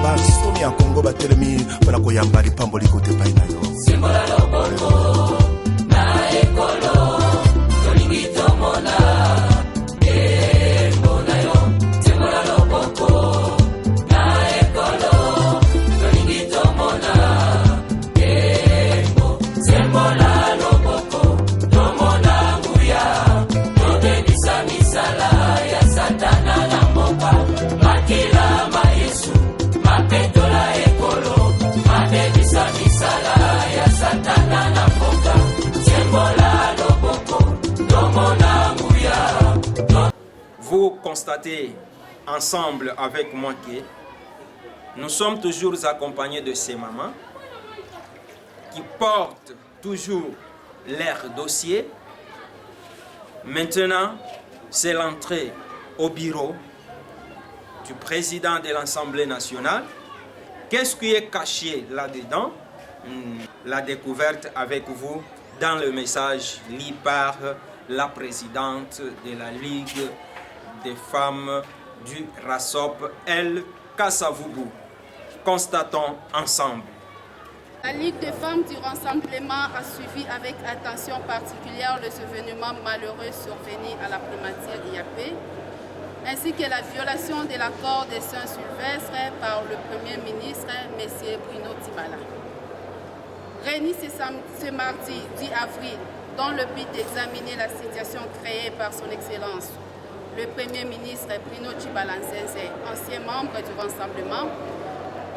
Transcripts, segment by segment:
basomi ya Congo batelemi mpona koyamba lipamboli kote pai na yo. Simbola loboko na ekolo tolingi tomona embo na yo. Simbola loboko na ekolo tolingi tomona embo. Simbola loboko tomona nguya tobebisa misala ya satana na mboka makila mayesu mapetola ekolo mabebisa misala ya satana na mboka. Simbola loboko tomona nguya. Vous constatez ensemble avec moi que nous sommes toujours accompagnés de ces mamans qui portent toujours leur dossier. Maintenant, c'est l'entrée au bureau du président de l'Assemblée nationale. Qu'est-ce qui est caché là-dedans? La découverte avec vous dans le message lu par la présidente de la Ligue des femmes du RASOP, El Kassavoubou. Constatons ensemble. La Ligue des femmes du Rassemblement a suivi avec attention particulière les événements malheureux survenus à la primature IAP, ainsi que la violation de l'accord de Saint-Sylvestre par le Premier ministre, M. Bruno Tibala. Réunis ce mardi 10 avril, dans le but d'examiner la situation créée par son Excellence, le Premier ministre Bruno Tibala Nzenze, ancien membre du Rassemblement,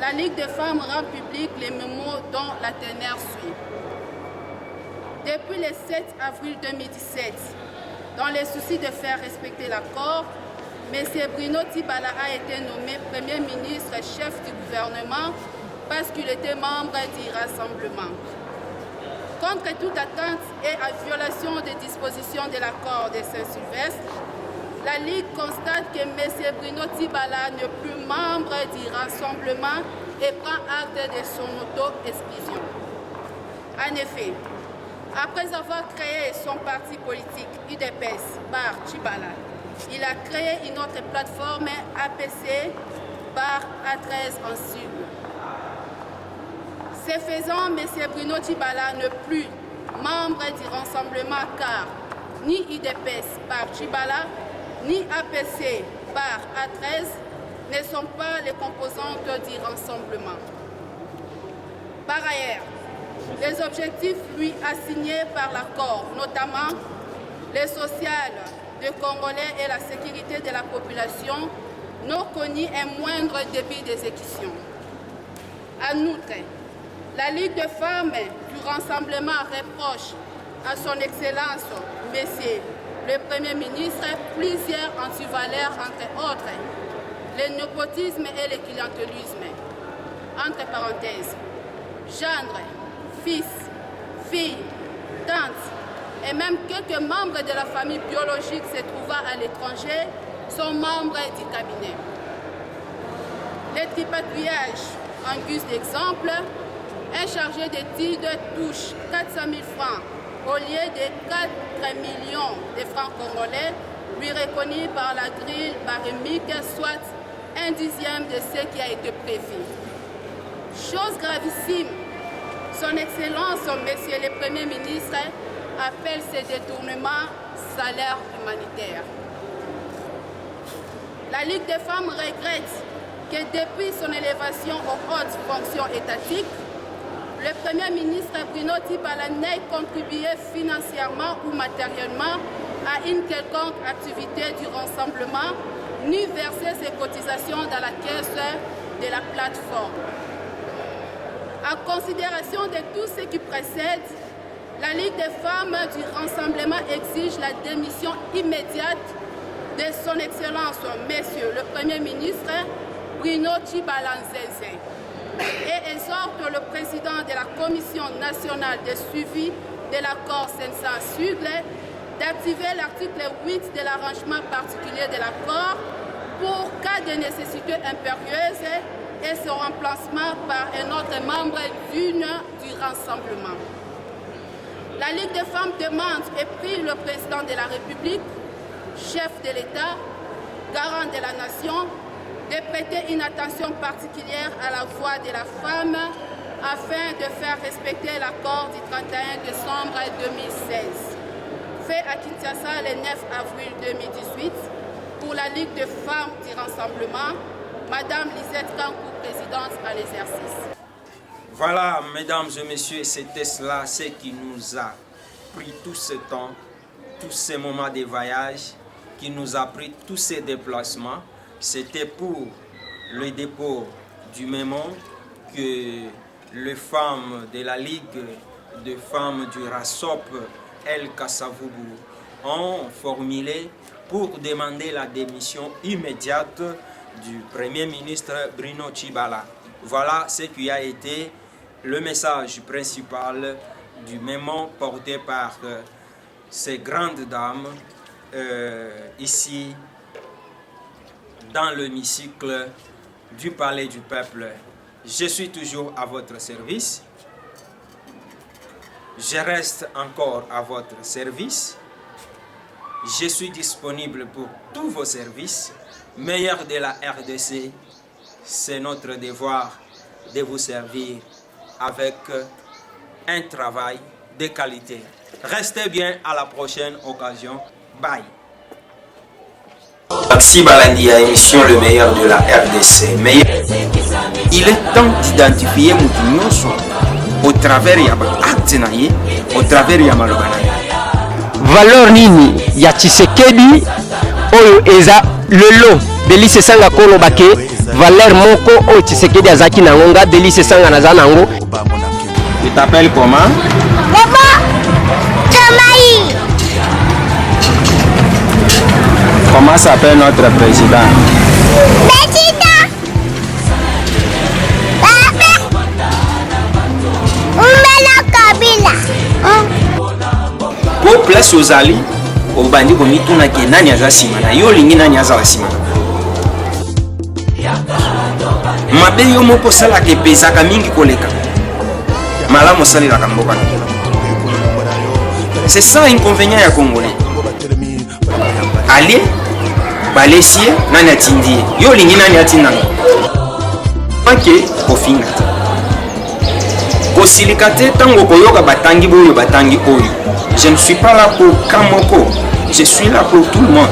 la Ligue des femmes rend public les mémos dont la teneur suit. Depuis le 7 avril 2017, dans le souci de faire respecter l'accord, M. Bruno Tibala a été nommé Premier ministre chef du gouvernement parce qu'il était membre du Rassemblement. Contre toute attente et à violation des dispositions de l'accord de Saint-Sylvestre, la Ligue constate que M. Bruno Tibala n'est plus membre du Rassemblement et prend acte de son auto-exclusion. En effet, après avoir créé son parti politique UDPS par Tibala, il a créé une autre plateforme APC par A13 en cible. Ce faisant, M. Bruno Tibala n'est plus membre du Rassemblement car ni UDPS par Tibala ni APC par A13 ne sont pas les composantes du Rassemblement. Par ailleurs, les objectifs lui assignés par l'accord, notamment le social des Congolais et la sécurité de la population, n'ont connu un moindre débit d'exécution. En outre, la Ligue des femmes du Rassemblement reproche à son Excellence, Monsieur le Premier ministre, plusieurs antivaleurs, entre autres, le népotisme et le clientélisme. Entre parenthèses, gendre, fils, fille, tante et même quelques membres de la famille biologique se trouvant à l'étranger sont membres du cabinet. Le tripatouillage, en guise d'exemple, un chargé d'études touche 400 000 francs au lieu de 4 millions de francs congolais, lui reconnu par la grille barémique, soit un dixième de ce qui a été prévu. Chose gravissime, son Excellence, Monsieur le Premier ministre, appelle ces détournements salaires humanitaires. La Ligue des femmes regrette que depuis son élévation aux hautes fonctions étatiques, le Premier ministre Bruno Tibala n'ait contribué financièrement ou matériellement à une quelconque activité du Rassemblement, ni versé ses cotisations dans la caisse de la plateforme. En considération de tout ce qui précède, la Ligue des femmes du Rassemblement exige la démission immédiate de son Excellence, Monsieur le Premier ministre Bruno Tibala Nzenze, et exhorte le président de la Commission nationale de suivi de l'accord Sensa-Sugle d'activer l'article 8 de l'arrangement particulier de l'accord pour cas de nécessité impérieuse et son remplacement par un autre membre du Rassemblement. La Ligue des femmes demande et prie le président de la République, chef de l'État, garant de la nation, de prêter une attention particulière à la voix de la femme afin de faire respecter l'accord du 31 décembre 2016, fait à Kinshasa le 9 avril 2018 pour la Ligue de femmes du Rassemblement, Madame Lisette Kankou, présidente à l'exercice. Voilà, mesdames et messieurs, c'était cela, ce qui nous a pris tout ce temps, tous ces moments de voyage, qui nous a pris tous ces déplacements. C'était pour le dépôt du mémo que les femmes de la Ligue de femmes du RASOP, El Kasavubu, ont formulé pour demander la démission immédiate du Premier ministre Bruno Tshibala. Voilà ce qui a été le message principal du mémo porté par ces grandes dames ici dans l'hémicycle du Palais du Peuple. Je suis toujours à votre service. Je reste encore à votre service. Je suis disponible pour tous vos services. Meilleur de la RDC, c'est notre devoir de vous servir avec un travail de qualité. Restez bien, à la prochaine occasion. Bye. Maxi Balandi à émission Le Meilleur de la RDC. Il est temps d'identifier Moutounyoso au travers de l'acte, au travers de Malobana. Valeur nini ya Tshisekedi oyo eza lelo Delice Sanga kolobake valeur moko o Tshisekedi azaki na ngonga Delice Sanga naza nango. Tu t'appelles comment? Maman Tamaï. Comment s'appelle notre président? Président Umela Kabila. Pour place aux alliés, au bandi komi tuna ke nani aza simana yo lingi nani aza simana. Mabe yo moko sala ke pesaka mingi koleka. Malamu sali la kamboka. C'est ça inconvénient ya Congolais. Allez, balesie nani atindi yo lingi nani atinda. Panke kofinga. Kosilikate tango koyoka batangi boyo batangi oyo. Je ne suis pas là pour Kamoko, je suis là pour tout le monde.